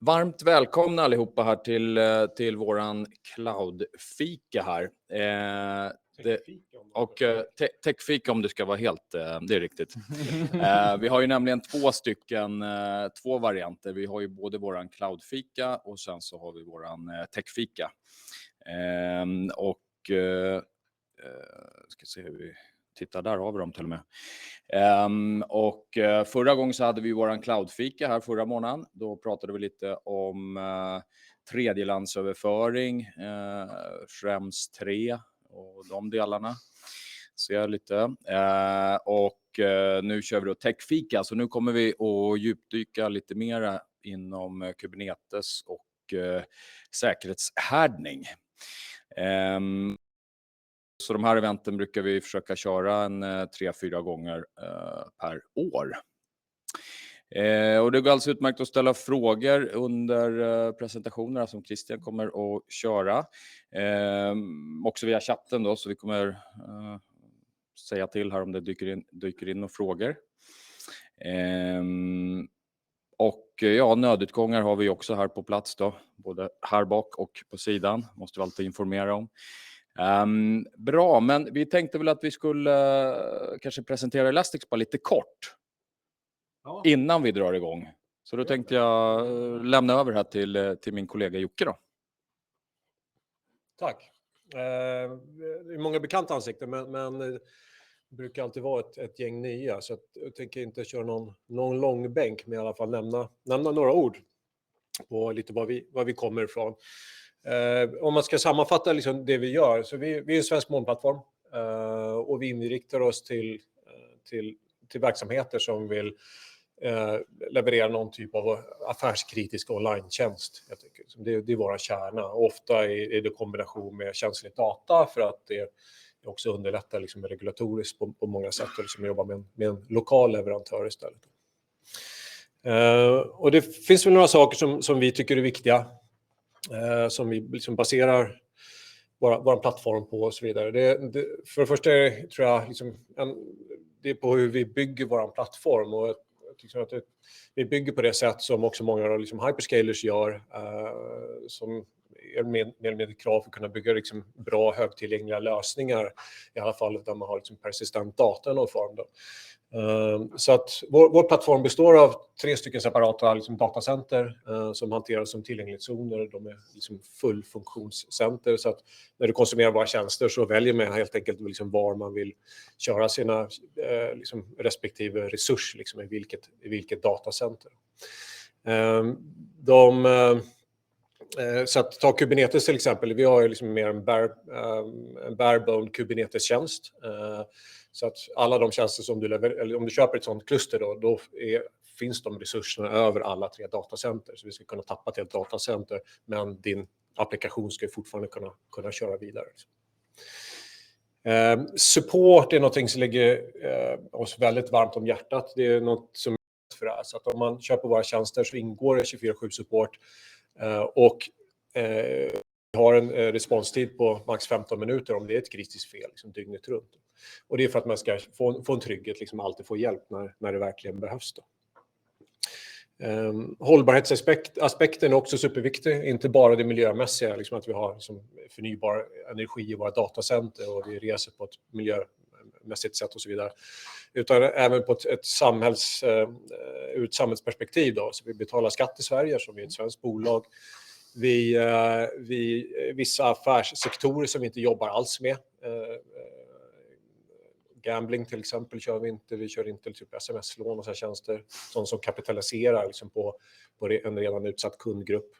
Varmt välkomna allihopa här till våran Cloud-fika här. Tech-Fika om det ska vara helt, det är riktigt. Vi har ju nämligen två varianter. Vi har ju både våran Cloud-fika och sen så har vi våran Tech-Fika. Ska se hur vi tittar, där har vi dem till och med. Förra gången så hade vi våran Cloud-fika här förra månaden. Då pratade vi lite om tredjelandsöverföring, Schrems 3 och de delarna. Så jag lite. Nu kör vi då Tech-Fika, så nu kommer vi att djupdyka lite mer inom Kubernetes och säkerhetshärdning. Så de här eventen brukar vi försöka köra 3-4 gånger per år. Och det går alltså utmärkt att ställa frågor under presentationerna som Cristian kommer att köra. Också via chatten då, så vi kommer säga till här om det dyker in några frågor. Nödutgångar har vi också här på plats då, både här bak och på sidan. Måste vi alltid informera om. Bra, men vi tänkte väl att vi skulle kanske presentera Elastic bara lite kort innan vi drar igång. Så då tänkte jag lämna över här till min kollega Jocke då. Tack. Det är många bekanta ansikten, men det brukar alltid vara ett gäng nya, så jag tänker inte köra någon lång bänk, men i alla fall nämna några ord på lite var vi kommer ifrån. Om man ska sammanfatta liksom det vi gör, så vi är en svensk molnplattform och vi inriktar oss till verksamheter som vill leverera någon typ av affärskritisk online-tjänst. Det är våra kärna. Ofta är det kombination med känslig data, för att det också underlättar liksom regulatoriskt på många sätt, och liksom jobba med en lokal leverantör istället. Och det finns väl några saker som vi tycker är viktiga, som vi liksom baserar vår plattform på och så vidare. För det första tror jag liksom det är på hur vi bygger vår plattform, och liksom att vi bygger på det sätt som också många liksom hyperscalers gör, som är med krav för att kunna bygga liksom bra högtillgängliga lösningar, i alla fall där man har liksom persistent data i någon form då. Så att vår plattform består av 3 stycken separata liksom datacenter som hanteras som tillgänglighetszoner. De är liksom fullfunktionscenter, så att när du konsumerar våra tjänster så väljer man helt enkelt liksom var man vill köra sina liksom respektive resurs, liksom i vilket datacenter. Så att ta Kubernetes till exempel, vi har ju liksom mer en barebone Kubernetes-tjänst. Så att alla de tjänster som eller om du köper ett sånt kluster då finns de resurserna över alla 3 datacenter. Så vi ska kunna tappa till ett datacenter, men din applikation ska fortfarande kunna köra vidare. Support är någonting som ligger oss väldigt varmt om hjärtat. Det är något som är för det här. Så att om man köper våra tjänster så ingår det 24/7-support. Och vi har en responstid på max 15 minuter om det är ett kritiskt fel liksom dygnet runt. Och det är för att man ska få en trygghet, liksom alltid få hjälp när det verkligen behövs då. Hållbarhetsaspekten är också superviktig, inte bara det miljömässiga, liksom att vi har liksom förnybar energi i våra datacenter och vi reser på ett miljömässigt sätt och så vidare, utan även på ett ur ett samhällsperspektiv då. Så vi betalar skatt i Sverige som vi är ett svenskt bolag. Vissa affärssektorer som vi inte jobbar alls med, gambling till exempel kör vi kör inte typ sms-lån och så här tjänster, sånt som kapitaliserar liksom på en redan utsatt kundgrupp.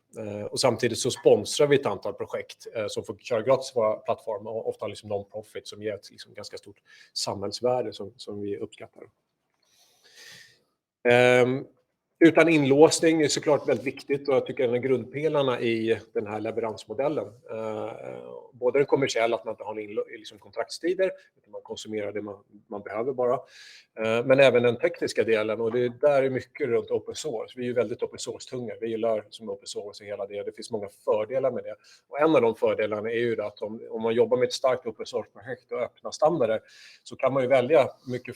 Och samtidigt så sponsrar vi ett antal projekt som får köra gratis på våra plattformar, ofta liksom non-profit, som ger ett liksom ganska stort samhällsvärde som vi uppskattar. Utan inlåsning är såklart väldigt viktigt, och jag tycker en av grundpelarna i den här leveransmodellen, både den kommersiella, att man inte har liksom kontraktstider, utan man konsumerar det man behöver bara, men även den tekniska delen, och det där är mycket runt open source. Vi är ju väldigt open source-tunga, vi gillar som open source och hela det finns många fördelar med det, och en av de fördelarna är ju att om man jobbar med ett starkt open source-projekt och öppna standarder, så kan man ju välja mycket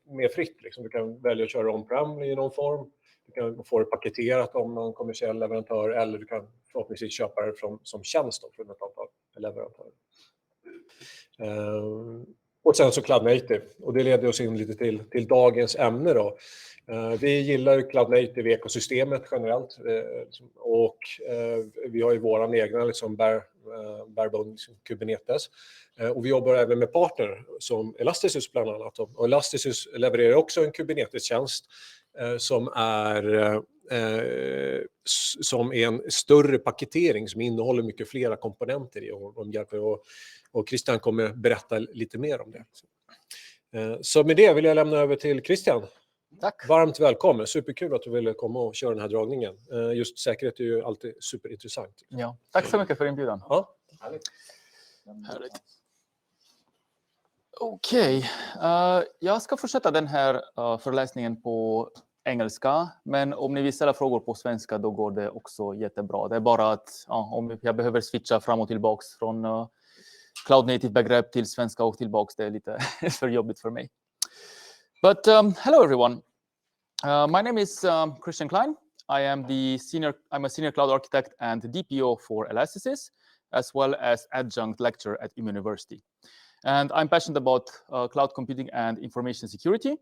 mer fritt liksom. Du kan välja att köra on-prem i någon form. Du kan få det paketerat om någon kommersiell leverantör, eller du kan förhoppningsvis köpa det som tjänst då, från ett antal leverantörer. Och sen så Cloud Native, och det leder oss in lite till dagens ämne då. Vi gillar Cloud Native-ekosystemet generellt, och vi har ju våran egna liksom barebone liksom Kubernetes, och vi jobbar även med partner som Elasticus bland annat, och Elasticus levererar också en Kubernetes-tjänst som är en större paketering som innehåller mycket flera komponenter i, och Cristian kommer berätta lite mer om det. Så med det vill jag lämna över till Cristian. Tack. Varmt välkommen, superkul att du ville komma och köra den här dragningen. Just säkerhet är ju alltid superintressant. Ja, tack så mycket för inbjudan. Ja. Härligt. Okej, jag ska fortsätta den här föreläsningen på engelska, men om ni vill ställa frågor på svenska då går det också jättebra. Det är bara att om jag behöver switcha fram och tillbaks från Cloud Native-begrepp till svenska och tillbaks, det är lite för jobbigt för mig. But hello everyone. My name is Cristian Klein. I'm a senior cloud architect and DPO for Elasticus, as well as adjunct lecturer at Umeå University. And I'm passionate about cloud computing and information security.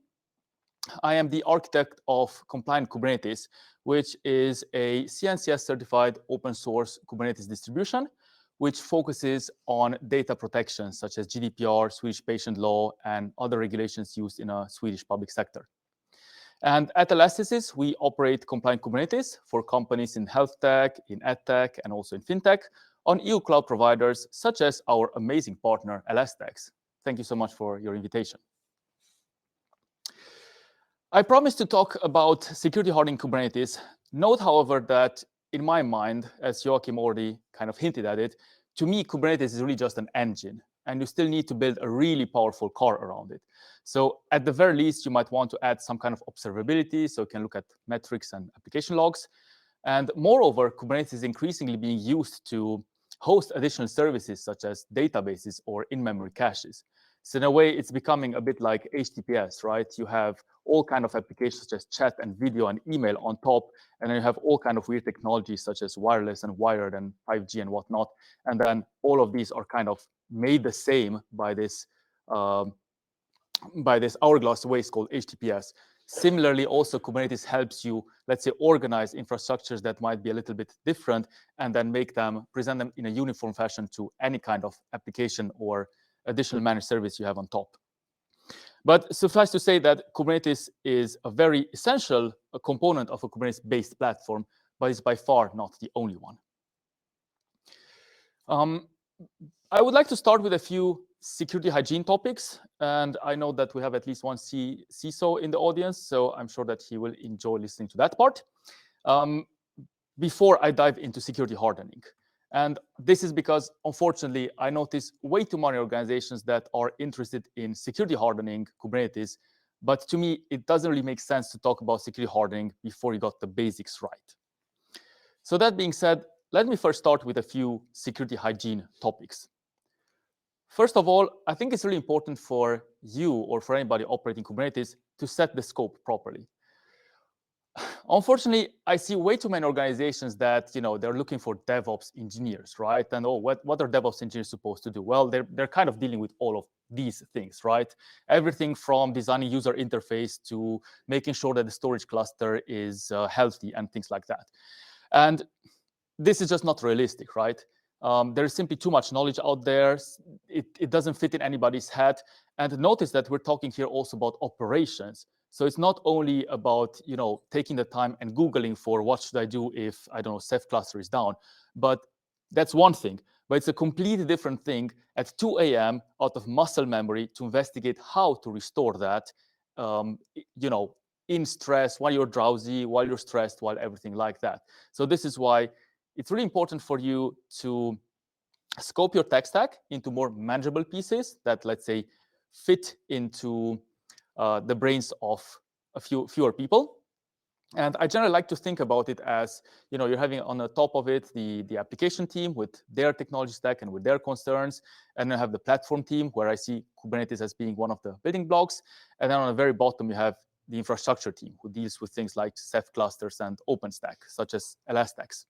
I am the architect of Compliant Kubernetes, which is a CNCF-certified open source Kubernetes distribution, which focuses on data protection, such as GDPR, Swedish patient law, and other regulations used in a Swedish public sector. And at Elasticus, we operate Compliant Kubernetes for companies in health tech, in ed tech, and also in fintech on EU cloud providers, such as our amazing partner, Elastex. Thank you so much for your invitation. I promised to talk about security hardening Kubernetes. Note, however, that in my mind, as Joachim already kind of hinted at it, to me, Kubernetes is really just an engine, and you still need to build a really powerful car around it. So at the very least, you might want to add some kind of observability, so you can look at metrics and application logs. And moreover, Kubernetes is increasingly being used to host additional services, such as databases or in-memory caches. So in a way, it's becoming a bit like HTTPS, right? You have all kind of applications such as chat and video and email on top, and then you have all kind of weird technologies such as wireless and wired and 5G and whatnot. And then all of these are kind of made the same by this hourglass waste called HTTPS. Similarly, also Kubernetes helps you, let's say, organize infrastructures that might be a little bit different, and then present them in a uniform fashion to any kind of application or additional managed service you have on top. But suffice to say that Kubernetes is a very essential component of a Kubernetes-based platform, but it's by far not the only one. I would like to start with a few security hygiene topics, and I know that we have at least one CISO in the audience, so I'm sure that he will enjoy listening to that part. Before I dive into security hardening. And this is because, unfortunately, I notice way too many organizations that are interested in security hardening Kubernetes, but to me, it doesn't really make sense to talk about security hardening before you got the basics right. So that being said, let me first start with a few security hygiene topics. First of all, I think it's really important for you or for anybody operating Kubernetes to set the scope properly. Unfortunately, I see way too many organizations that, they're looking for DevOps engineers, right? And what are DevOps engineers supposed to do? Well, they're kind of dealing with all of these things, right? Everything from designing user interface to making sure that the storage cluster is healthy and things like that. And this is just not realistic, right? There is simply too much knowledge out there. It doesn't fit in anybody's head. And notice that we're talking here also about operations. So it's not only about, taking the time and Googling for what should I do if, I don't know, Ceph cluster is down. But that's one thing. But it's a completely different thing at 2 a.m. out of muscle memory to investigate how to restore that, in stress, while you're drowsy, while you're stressed, while everything like that. So this is why it's really important for you to scope your tech stack into more manageable pieces that, let's say, fit into the brains of fewer people. And I generally like to think about it as, you're having on the top of it the application team with their technology stack and with their concerns. And then I have the platform team where I see Kubernetes as being one of the building blocks. And then on the very bottom, you have the infrastructure team who deals with things like Ceph clusters and OpenStack, such as Elastax.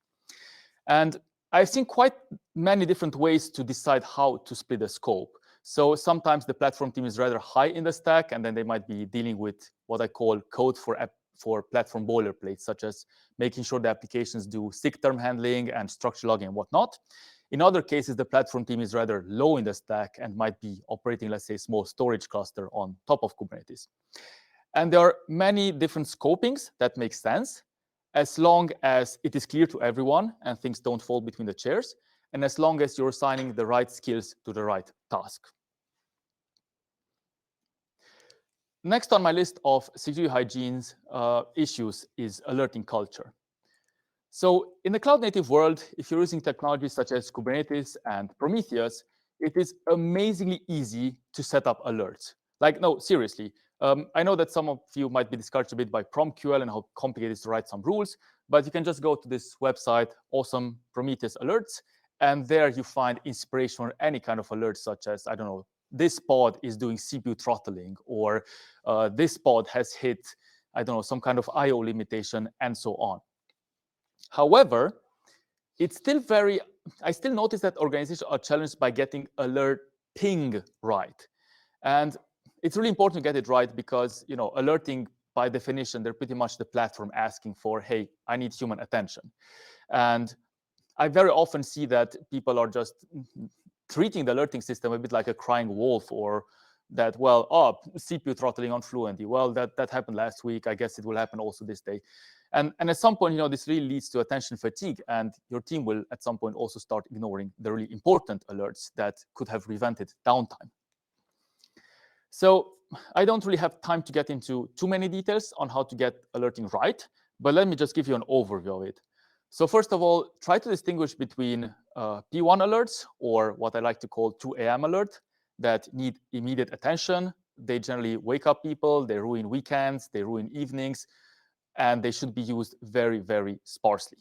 And I've seen quite many different ways to decide how to split the scope. So sometimes the platform team is rather high in the stack, and then they might be dealing with what I call code for platform boilerplates, such as making sure the applications do SIG term handling and structure logging and whatnot. In other cases, the platform team is rather low in the stack and might be operating, let's say, a small storage cluster on top of Kubernetes. And there are many different scopings that make sense, as long as it is clear to everyone and things don't fall between the chairs, and as long as you're assigning the right skills to the right task. Next on my list of security hygiene issues is alerting culture. So in the cloud-native world, if you're using technologies such as Kubernetes and Prometheus, it is amazingly easy to set up alerts. Like, no, seriously. I know that some of you might be discouraged a bit by PromQL and how complicated it is to write some rules, but you can just go to this website, Awesome Prometheus Alerts, and there you find inspiration for any kind of alerts, such as, I don't know, this pod is doing CPU throttling, or this pod has hit, I don't know, some kind of I/O limitation, and so on. However, it's still I still notice that organizations are challenged by getting alerting right. And it's really important to get it right because, you know, alerting, by definition, they're pretty much the platform asking for, hey, I need human attention. And I very often see that people are just treating the alerting system a bit like a crying wolf, or that, well, oh, CPU throttling on Fluentd. Well, that happened last week. I guess it will happen also this day. And at some point, you know, this really leads to attention fatigue, and your team will at some point also start ignoring the really important alerts that could have prevented downtime. So I don't really have time to get into too many details on how to get alerting right, but let me just give you an overview of it. So first of all, try to distinguish between P1 alerts, or what I like to call 2 a.m. alert, that need immediate attention. They generally wake up people, they ruin weekends, they ruin evenings, and they should be used very, very sparsely.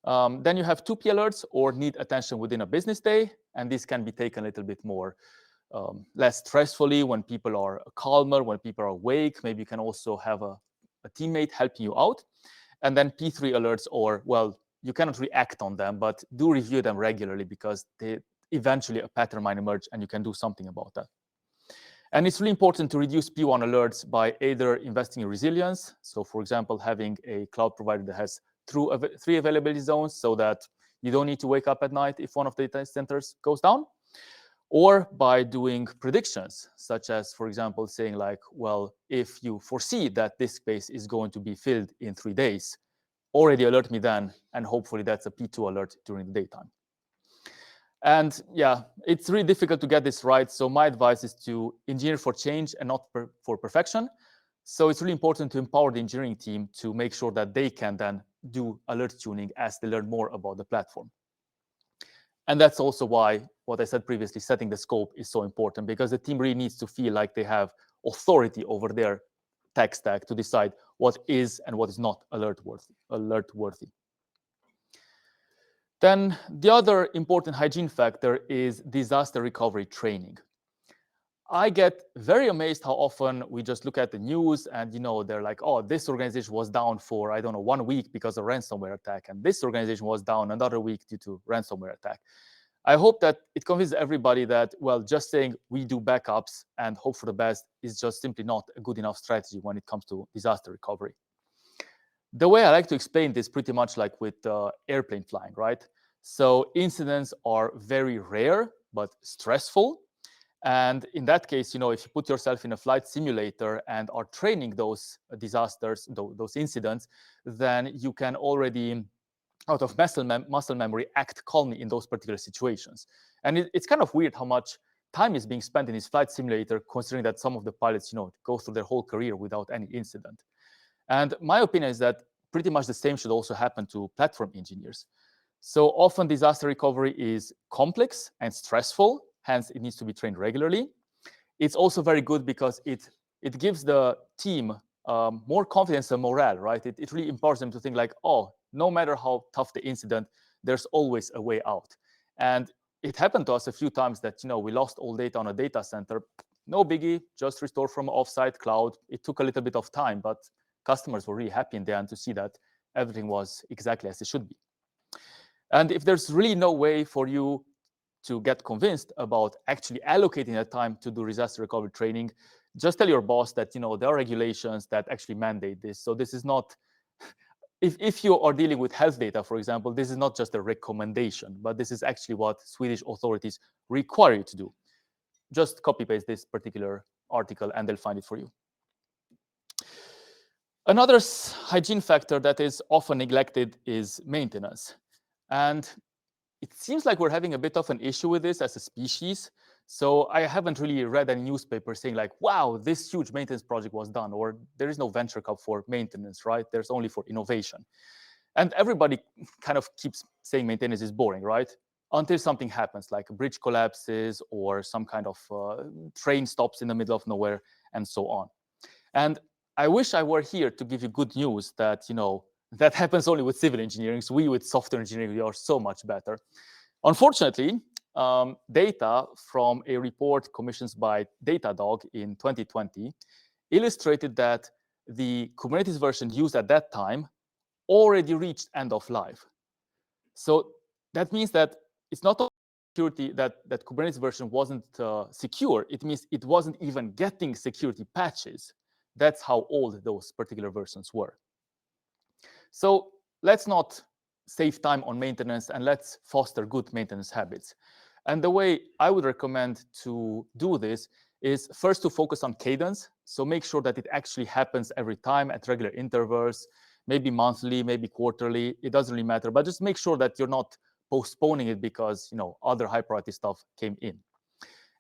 Then you have 2P alerts, or need attention within a business day, and this can be taken a little bit more less stressfully when people are calmer, when people are awake. Maybe you can also have a teammate helping you out. And then P3 alerts, or, well, you cannot react on them, but do review them regularly, because eventually a pattern might emerge and you can do something about that. And it's really important to reduce P1 alerts by either investing in resilience. So for example, having a cloud provider that has 3 availability zones so that you don't need to wake up at night if one of the data centers goes down, or by doing predictions, such as, for example, saying like, well, if you foresee that this space is going to be filled in 3 days, already alert me then, and hopefully that's a P2 alert during the daytime. And yeah, it's really difficult to get this right. So my advice is to engineer for change and not for perfection. So it's really important to empower the engineering team to make sure that they can then do alert tuning as they learn more about the platform. And that's also why, what I said previously, setting the scope is so important, because the team really needs to feel like they have authority over their tech stack to decide what is and what is not alert worthy. Then the other important hygiene factor is disaster recovery training. I get very amazed how often we just look at the news and, you know, they're like, oh, this organization was down for, I don't know, 1 week because of ransomware attack, and this organization was down another week due to ransomware attack. I hope that it convinces everybody that, well, just saying we do backups and hope for the best is just simply not a good enough strategy when it comes to disaster recovery. The way I like to explain this, pretty much like with airplane flying, right? So incidents are very rare, but stressful. And in that case, you know, if you put yourself in a flight simulator and are training those disasters, those incidents, then you can already, out of muscle memory, act calmly in those particular situations. And it's kind of weird how much time is being spent in this flight simulator, considering that some of the pilots, you know, go through their whole career without any incident. And my opinion is that pretty much the same should also happen to platform engineers. So often disaster recovery is complex and stressful, hence it needs to be trained regularly. It's also very good because it gives the team more confidence and morale, right? It really empowers them to think like, oh, no matter how tough the incident, there's always a way out. And it happened to us a few times that, you know, we lost all data on a data center, no biggie, just restore from offsite cloud. It took a little bit of time, but customers were really happy in the end to see that everything was exactly as it should be. And if there's really no way for you to get convinced about actually allocating that time to do disaster recovery training, just tell your boss that, there are regulations that actually mandate this. So this is not, if you are dealing with health data, for example, this is not just a recommendation, but this is actually what Swedish authorities require you to do. Just copy paste this particular article and they'll find it for you. Another hygiene factor that is often neglected is maintenance. And it seems like we're having a bit of an issue with this as a species. So I haven't really read any newspaper saying like, wow, this huge maintenance project was done, or there is no venture cup for maintenance, right? There's only for innovation. And everybody kind of keeps saying maintenance is boring, right? Until something happens, like a bridge collapses or some kind of train stops in the middle of nowhere and so on. And I wish I were here to give you good news that, that happens only with civil engineering. So we with software engineering, we are so much better. Unfortunately, data from a report commissioned by Datadog in 2020 illustrated that the Kubernetes version used at that time already reached end of life. So that means that it's not only security that Kubernetes version wasn't secure, it means it wasn't even getting security patches. That's how old those particular versions were. So let's not save time on maintenance and let's foster good maintenance habits. And the way I would recommend to do this is first to focus on cadence. So make sure that it actually happens every time at regular intervals, maybe monthly, maybe quarterly, it doesn't really matter, but just make sure that you're not postponing it because other high priority stuff came in.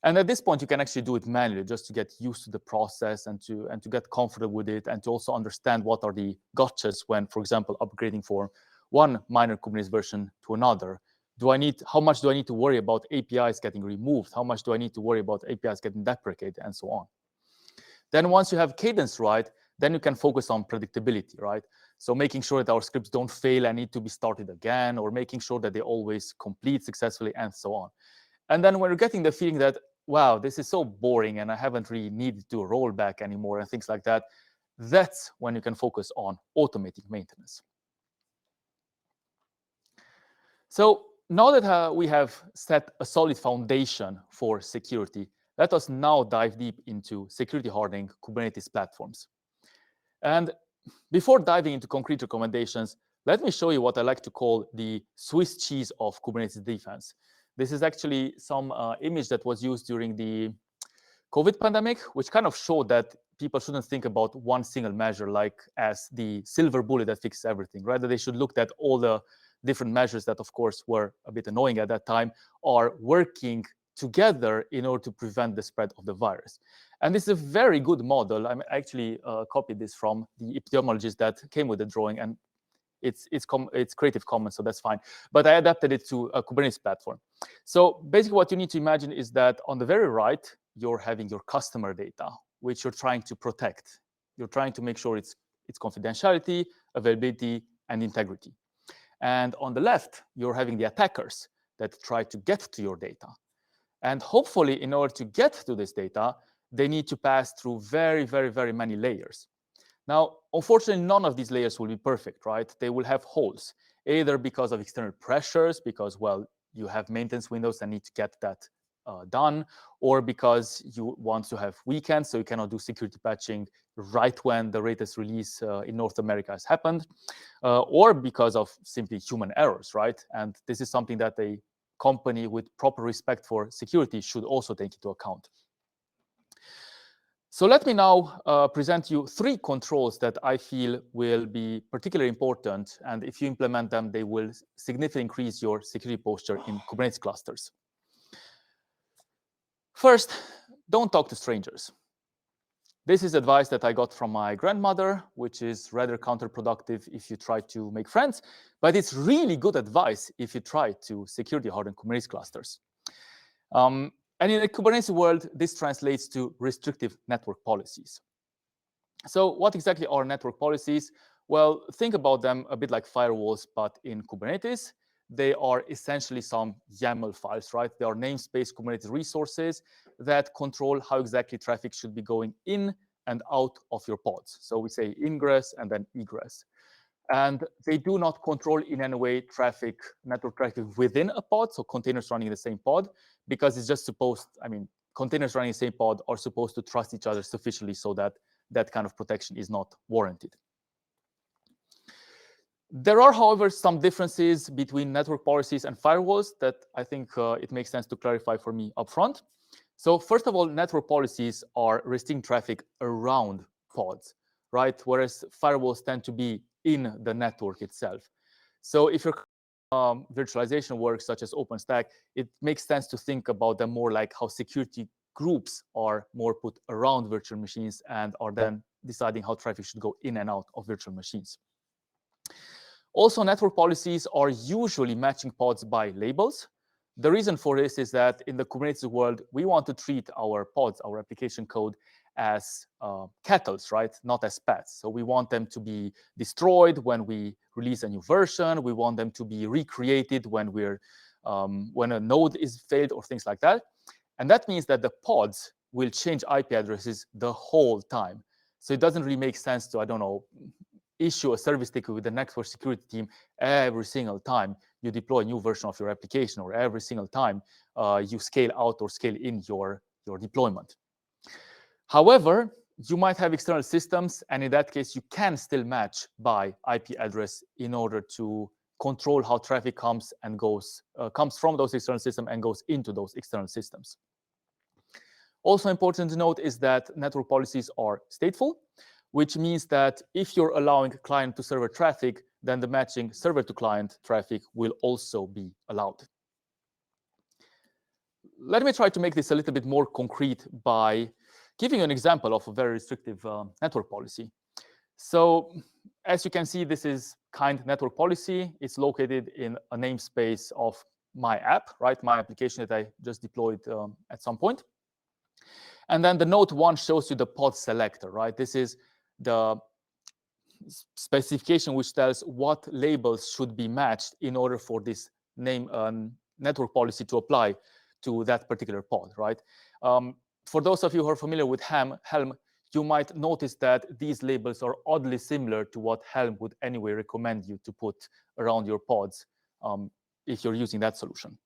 And at this point, you can actually do it manually just to get used to the process and to get comfortable with it and to also understand what are the gotchas when, for example, upgrading from one minor Kubernetes version to another. How much do I need to worry about APIs getting removed? How much do I need to worry about APIs getting deprecated and so on? Then once you have cadence right, then you can focus on predictability, right? So making sure that our scripts don't fail and need to be started again, or making sure that they always complete successfully and so on. And then when you're getting the feeling that, wow, this is so boring and I haven't really needed to roll back anymore and things like that, that's when you can focus on automating maintenance. So now that we have set a solid foundation for security, let us now dive deep into security hardening Kubernetes platforms. And before diving into concrete recommendations, let me show you what I like to call the Swiss cheese of Kubernetes defense. This is actually some image that was used during the COVID pandemic, which kind of showed that people shouldn't think about one single measure like as the silver bullet that fixes everything. Rather, they should look at all the different measures that, of course, were a bit annoying at that time, are working together in order to prevent the spread of the virus. And this is a very good model. I actually copied this from the epidemiologist that came with the drawing, and it's Creative Commons, so that's fine. But I adapted it to a Kubernetes platform. So basically what you need to imagine is that on the very right, you're having your customer data, which you're trying to protect. You're trying to make sure its confidentiality, availability, and integrity. And on the left, you're having the attackers that try to get to your data. And hopefully, in order to get to this data, they need to pass through very, very, very many layers. Now, unfortunately, none of these layers will be perfect, right? They will have holes, either because of external pressures, because, well, you have maintenance windows that need to get that done, or because you want to have weekends, so you cannot do security patching right when the latest release in North America has happened, or because of simply human errors, right? And this is something that a company with proper respect for security should also take into account. So let me now present you 3 controls that I feel will be particularly important, and if you implement them, they will significantly increase your security posture in Kubernetes clusters. First, don't talk to strangers. This is advice that I got from my grandmother, which is rather counterproductive if you try to make friends, but it's really good advice if you try to security harden Kubernetes clusters. And in the Kubernetes world, this translates to restrictive network policies. So what exactly are network policies? Well, think about them a bit like firewalls, but in Kubernetes. they are essentially some YAML files, right? They are namespace Kubernetes resources that control how exactly traffic should be going in and out of your pods. So we say ingress and then egress. And they do not control in any way traffic, network traffic within a pod, so containers running in the same pod, because it's just supposed, I mean, containers running in the same pod are supposed to trust each other sufficiently so that that kind of protection is not warranted. There are, however, some differences between network policies and firewalls that I think it makes sense to clarify for me upfront. So first of all, network policies are restricting traffic around pods, right? Whereas firewalls tend to be in the network itself. So if your virtualization works, such as OpenStack, it makes sense to think about them more like how security groups are more put around virtual machines and are then deciding how traffic should go in and out of virtual machines. Also, network policies are usually matching pods by labels. The reason for this is that in the Kubernetes world, we want to treat our pods, our application code, as kettles, right? Not as pets. So we want them to be destroyed when we release a new version. We want them to be recreated when when a node is failed or things like that. And that means that the pods will change IP addresses the whole time. So it doesn't really make sense to, I don't know, issue a service ticket with the network security team every single time you deploy a new version of your application, or every single time you scale out or scale in your deployment. However, you might have external systems, and in that case, you can still match by IP address in order to control how traffic comes and goes, comes from those external systems and goes into those external systems. Also important to note is that network policies are stateful, which means that if you're allowing client to server traffic, then the matching server to client traffic will also be allowed. Let me try to make this a little bit more concrete by giving you an example of a very restrictive network policy. So as you can see, this is kind network policy. It's located in a namespace of my app, right? My application that I just deployed at some point. And then the note 1 shows you the pod selector, right? This is the specification which tells what labels should be matched in order for this name network policy to apply to that particular pod, right? For those of you who are familiar with Helm, you might notice that these labels are oddly similar to what Helm would anyway recommend you to put around your pods if you're using that solution.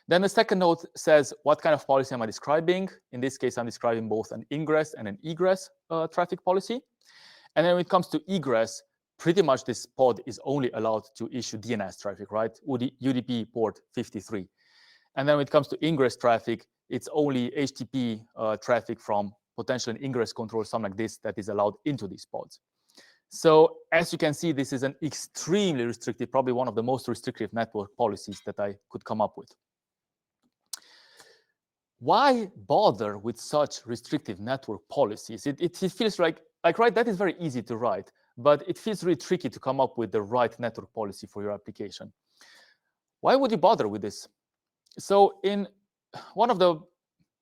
Then the second note says, what kind of policy am I describing? In this case, I'm describing both an ingress and an egress traffic policy. And then when it comes to egress, pretty much this pod is only allowed to issue DNS traffic, right? UDP port 53. And then when it comes to ingress traffic, it's only HTTP traffic from potential ingress control, something like this, that is allowed into these pods. So as you can see, this is an extremely restrictive, probably one of the most restrictive network policies that I could come up with. Why bother with such restrictive network policies? It feels like, right, that is very easy to write, but it feels really tricky to come up with the right network policy for your application. Why would you bother with this? So one of the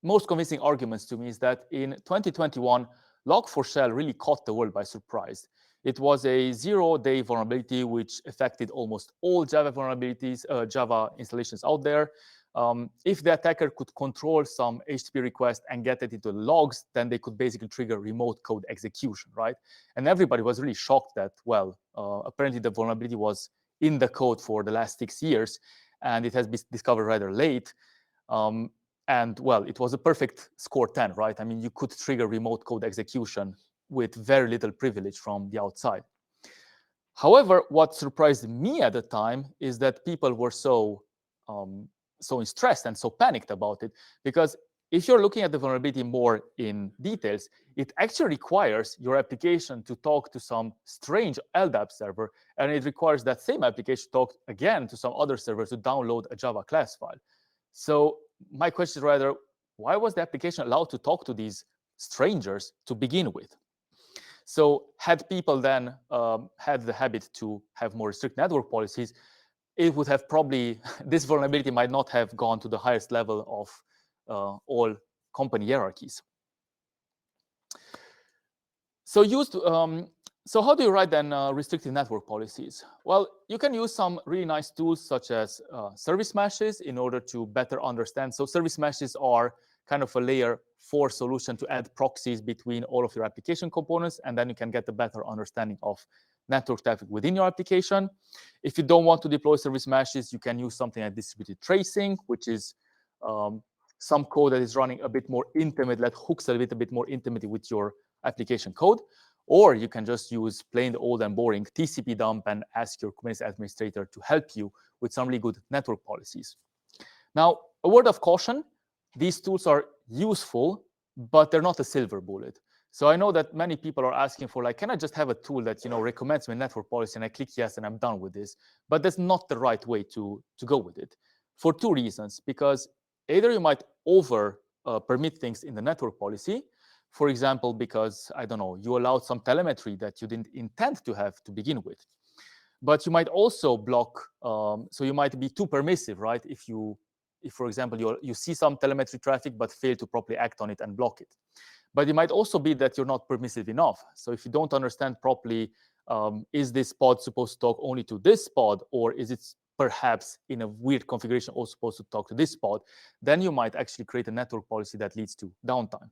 most convincing arguments to me is that in 2021, Log4Shell really caught the world by surprise. It was a 0-day vulnerability which affected almost all Java vulnerabilities, Java installations out there. If the attacker could control some HTTP request and get it into logs, then they could basically trigger remote code execution, right? And everybody was really shocked that, well, apparently the vulnerability was in the code for the last 6 years, and it has been discovered rather late. And, well, it was a perfect score 10, right? I mean, you could trigger remote code execution with very little privilege from the outside. However, what surprised me at the time is that people were so stressed and so panicked about it, because if you're looking at the vulnerability more in details, it actually requires your application to talk to some strange LDAP server, and it requires that same application to talk again to some other server to download a Java class file. So my question is rather, why was the application allowed to talk to these strangers to begin with? So had people then had the habit to have more strict network policies, it would have probably, this vulnerability might not have gone to the highest level of all company hierarchies. So So how do you write then restrictive network policies? Well, you can use some really nice tools such as service meshes in order to better understand. So service meshes are kind of a layer 4 solution to add proxies between all of your application components, and then you can get a better understanding of network traffic within your application. If you don't want to deploy service meshes, you can use something like distributed tracing, which is some code that is running a bit more intimate, that hooks a bit more intimately with your application code. Or you can just use plain old and boring TCP dump and ask your Kubernetes administrator to help you with some really good network policies. Now, a word of caution, these tools are useful, but they're not a silver bullet. So I know that many people are asking for, like, can I just have a tool that, recommends me network policy and I click yes and I'm done with this? But that's not the right way to go with it for 2 reasons. Because either you might over permit things in the network policy. For example, because, I don't know, you allowed some telemetry that you didn't intend to have to begin with. But you might also block, so you might be too permissive, right? If, for example, you see some telemetry traffic but fail to properly act on it and block it. But it might also be that you're not permissive enough. So if you don't understand properly, is this pod supposed to talk only to this pod, or is it perhaps in a weird configuration also supposed to talk to this pod, then you might actually create a network policy that leads to downtime.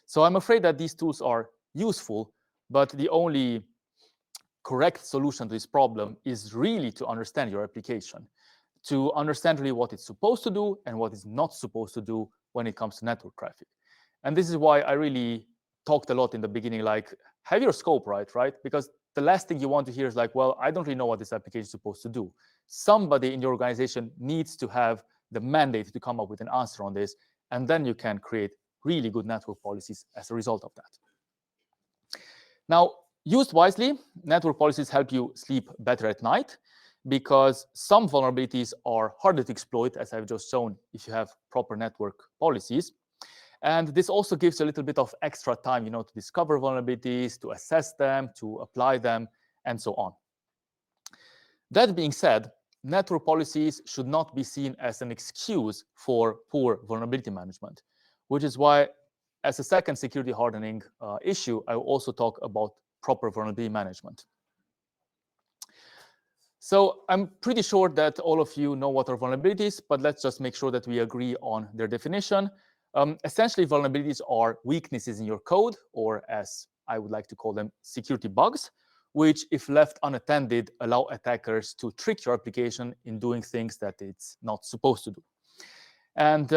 So I'm afraid that these tools are useful, but the only correct solution to this problem is really to understand your application, to understand really what it's supposed to do and what it's not supposed to do when it comes to network traffic. And this is why I really talked a lot in the beginning, like, have your scope right? Because the last thing you want to hear is like, well, I don't really know what this application is supposed to do. Somebody in your organization needs to have the mandate to come up with an answer on this, and then you can create really good network policies as a result of that. Now, used wisely, network policies help you sleep better at night because some vulnerabilities are harder to exploit, as I've just shown, if you have proper network policies. And this also gives you a little bit of extra time, to discover vulnerabilities, to assess them, to apply them, and so on. That being said, network policies should not be seen as an excuse for poor vulnerability management, which is why, as a second security hardening issue, I will also talk about proper vulnerability management. So I'm pretty sure that all of you know what are vulnerabilities, but let's just make sure that we agree on their definition. Essentially, vulnerabilities are weaknesses in your code, or as I would like to call them, security bugs, which, if left unattended, allow attackers to trick your application in doing things that it's not supposed to do. And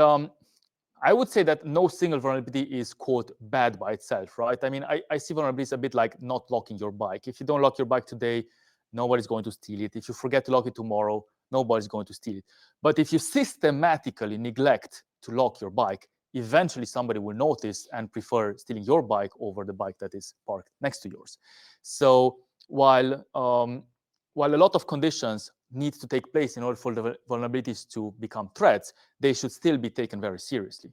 I would say that no single vulnerability is, quote, bad by itself, right? I mean, I see vulnerabilities a bit like not locking your bike. If you don't lock your bike today, nobody's going to steal it. If you forget to lock it tomorrow, nobody's going to steal it. But if you systematically neglect to lock your bike, eventually somebody will notice and prefer stealing your bike over the bike that is parked next to yours. So while a lot of conditions need to take place in order for the vulnerabilities to become threats, they should still be taken very seriously.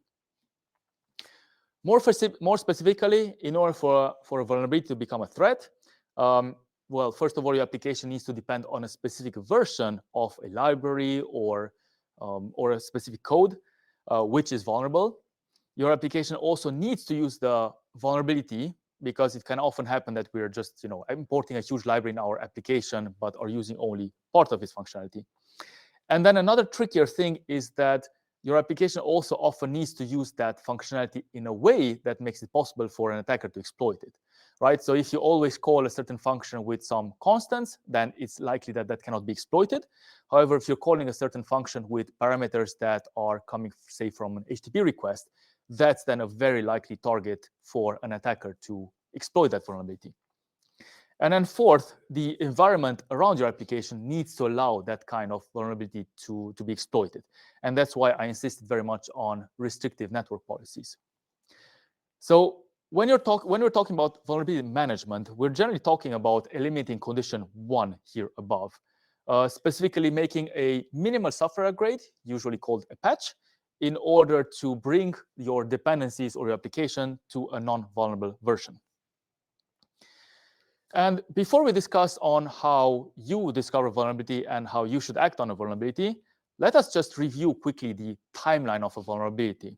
More specifically, in order for a vulnerability to become a threat, well, first of all, your application needs to depend on a specific version of a library or a specific code, which is vulnerable. Your application also needs to use the vulnerability, because it can often happen that we're just, importing a huge library in our application, but are using only part of its functionality. And then another trickier thing is that your application also often needs to use that functionality in a way that makes it possible for an attacker to exploit it, right? So if you always call a certain function with some constants, then it's likely that that cannot be exploited. However, if you're calling a certain function with parameters that are coming, say, from an HTTP request, that's then a very likely target for an attacker to exploit that vulnerability. And then fourth, the environment around your application needs to allow that kind of vulnerability to be exploited. And that's why I insisted very much on restrictive network policies. So when we're talking about vulnerability management, we're generally talking about eliminating condition 1 here above, specifically making a minimal software upgrade, usually called a patch, in order to bring your dependencies or your application to a non-vulnerable version. And before we discuss on how you discover vulnerability and how you should act on a vulnerability, let us just review quickly the timeline of a vulnerability.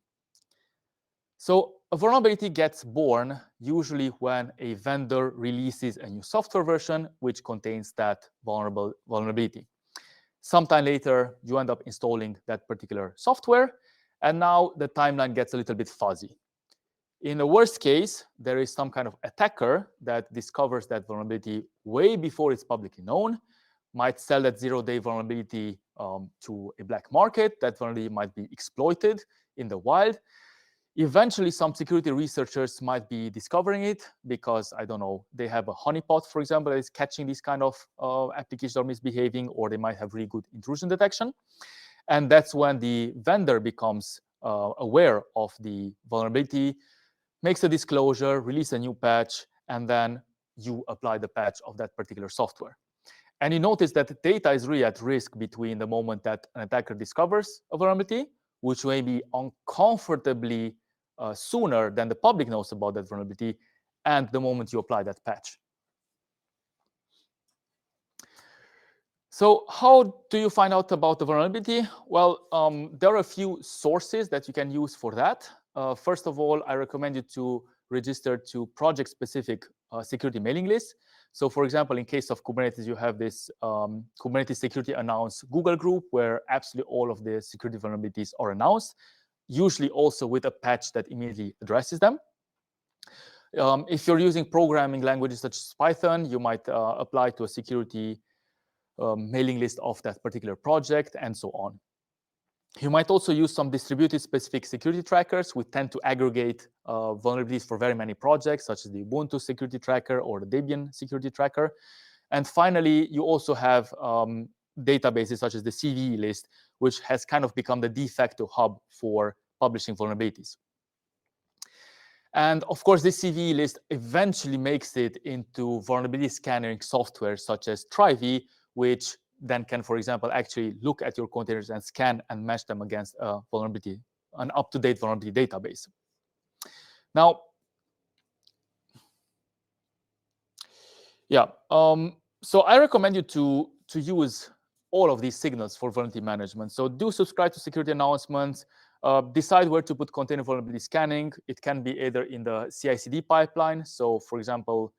So a vulnerability gets born usually when a vendor releases a new software version which contains that vulnerability. Sometime later, you end up installing that particular software, and now the timeline gets a little bit fuzzy. In the worst case, there is some kind of attacker that discovers that vulnerability way before it's publicly known, might sell that zero-day vulnerability to a black market. That vulnerability might be exploited in the wild. Eventually, some security researchers might be discovering it because, I don't know, they have a honeypot, for example, that is catching these kind of applications are misbehaving, or they might have really good intrusion detection. And that's when the vendor becomes aware of the vulnerability, makes a disclosure, release a new patch, and then you apply the patch of that particular software. And you notice that data is really at risk between the moment that an attacker discovers a vulnerability, which may be uncomfortably sooner than the public knows about that vulnerability, and the moment you apply that patch. So how do you find out about the vulnerability? Well, there are a few sources that you can use for that. First of all, I recommend you to register to project-specific security mailing lists. So for example, in case of Kubernetes, you have this Kubernetes Security Announced Google group where absolutely all of the security vulnerabilities are announced, usually also with a patch that immediately addresses them. If you're using programming languages such as Python, you might apply to a security mailing list of that particular project, and so on. You might also use some distributed specific security trackers. We tend to aggregate vulnerabilities for very many projects, such as the Ubuntu security tracker or the Debian security tracker. And finally, you also have databases such as the CVE list, which has kind of become the de facto hub for publishing vulnerabilities. And of course, this CVE list eventually makes it into vulnerability scanning software such as Try-V, which then can, for example, actually look at your containers and scan and match them against a vulnerability, an up-to-date vulnerability database. Now, yeah, so I recommend you to use all of these signals for vulnerability management. So do subscribe to security announcements, decide where to put container vulnerability scanning. It can be either in the CI/CD pipeline. So for example,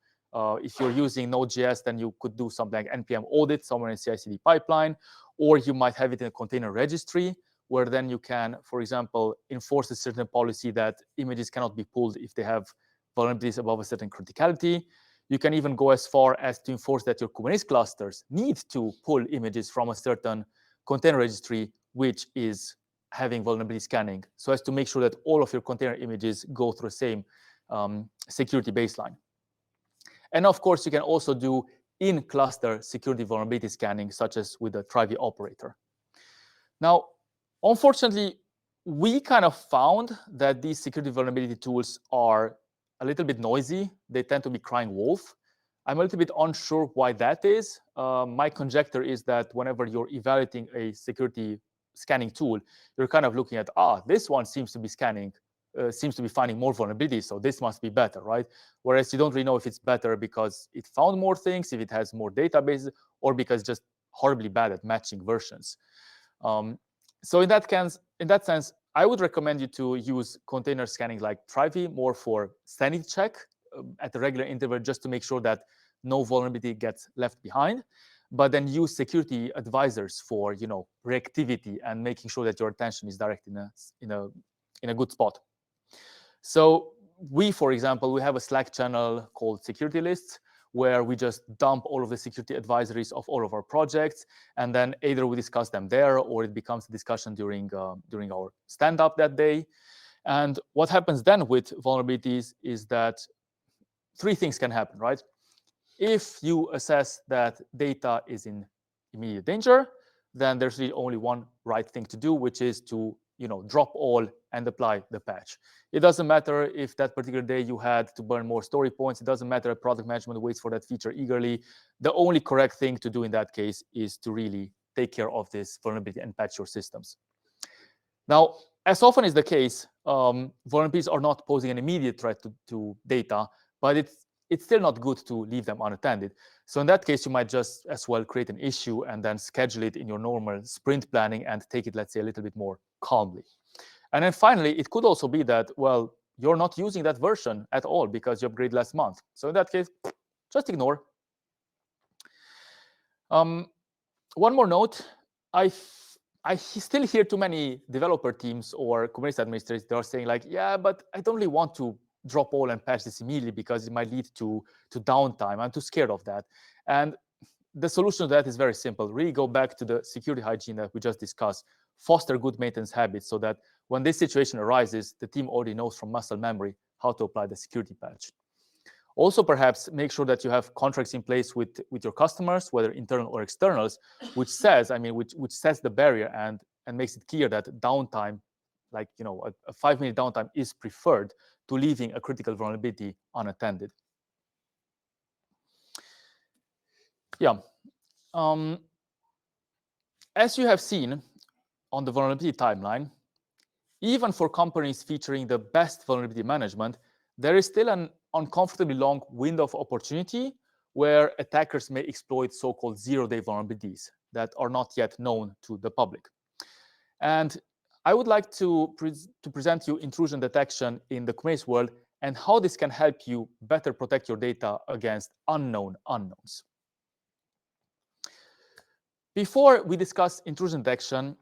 if you're using Node.js, then you could do something like npm audit somewhere in CI/CD pipeline, or you might have it in a container registry, where then you can, for example, enforce a certain policy that images cannot be pulled if they have vulnerabilities above a certain criticality. You can even go as far as to enforce that your Kubernetes clusters need to pull images from a certain container registry, which is having vulnerability scanning, so as to make sure that all of your container images go through the same security baseline. And of course, you can also do in-cluster security vulnerability scanning, such as with the Try-V operator. Now, unfortunately, we kind of found that these security vulnerability tools are a little bit noisy. They tend to be crying wolf. I'm a little bit unsure why that is. My conjecture is that whenever you're evaluating a security scanning tool, you're kind of looking at, this one seems to be scanning, seems to be finding more vulnerabilities, so this must be better, right? Whereas you don't really know if it's better because it found more things, if it has more databases, or because it's just horribly bad at matching versions. So in that sense, I would recommend you to use container scanning like Try-V more for sanity check at a regular interval, just to make sure that no vulnerability gets left behind. But then use security advisors for, reactivity and making sure that your attention is directed in a good spot. So we, for example, we have a Slack channel called Security Lists, where we just dump all of the security advisories of all of our projects, and then either we discuss them there, or it becomes a discussion during our stand-up that day. And what happens then with vulnerabilities is that three things can happen, right? If you assess that data is in immediate danger, then there's really only one right thing to do, which is to drop all and apply the patch. It doesn't matter if that particular day you had to burn more story points. It doesn't matter if product management waits for that feature eagerly. The only correct thing to do in that case is to really take care of this vulnerability and patch your systems. Now, as often is the case, vulnerabilities are not posing an immediate threat to data, but it's still not good to leave them unattended. So in that case, you might just as well create an issue and then schedule it in your normal sprint planning and take it, let's say, a little bit more calmly. And then finally, it could also be that, well, you're not using that version at all because you upgrade last month. So in that case, just ignore. One more note, I still hear too many developer teams or Kubernetes administrators that are saying like, yeah, but I don't really want to drop all and patch this immediately because it might lead to downtime. I'm too scared of that. And the solution to that is very simple. Really go back to the security hygiene that we just discussed. Foster good maintenance habits so that when this situation arises, the team already knows from muscle memory how to apply the security patch. Also, perhaps make sure that you have contracts in place with your customers, whether internal or externals, which says, which sets the barrier and makes it clear that downtime, like a 5-minute downtime, is preferred to leaving a critical vulnerability unattended. Yeah. As you have seen on the vulnerability timeline, even for companies featuring the best vulnerability management, there is still an uncomfortably long window of opportunity where attackers may exploit so-called zero-day vulnerabilities that are not yet known to the public. And I would like to present you intrusion detection in the Kubernetes world and how this can help you better protect your data against unknown unknowns. Before we discuss intrusion detection,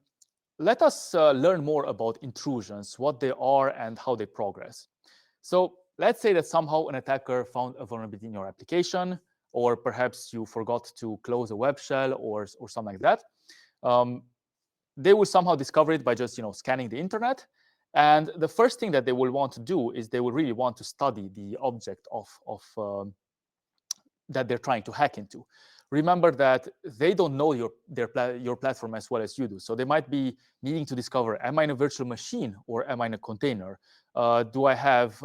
let us learn more about intrusions, what they are and how they progress. So let's say that somehow an attacker found a vulnerability in your application, or perhaps you forgot to close a web shell or something like that. They will somehow discover it by just scanning the internet. And the first thing that they will want to do is they will really want to study the object of that they're trying to hack into. Remember that they don't know your platform as well as you do. So they might be needing to discover, am I in a virtual machine or am I in a container? Do I have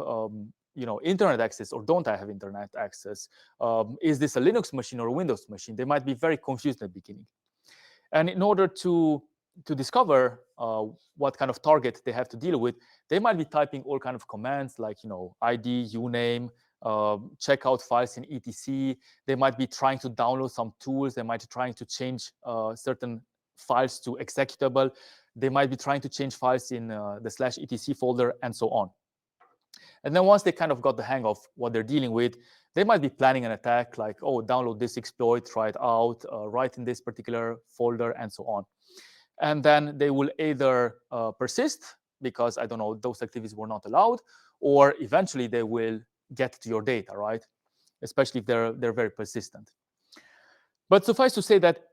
internet access or don't I have internet access? Is this a Linux machine or a Windows machine? They might be very confused at the beginning. And in order to discover what kind of target they have to deal with, they might be typing all kinds of commands like ID, uname, check out files in etc. They might be trying to download some tools. They might be trying to change certain files to executable. They might be trying to change files in the /etc folder and so on. And then once they kind of got the hang of what they're dealing with, they might be planning an attack like, oh, download this exploit, try it out, write in this particular folder, and so on. And then they will either persist because, I don't know, those activities were not allowed, or eventually they will get to your data, right? Especially if they're very persistent. But suffice to say that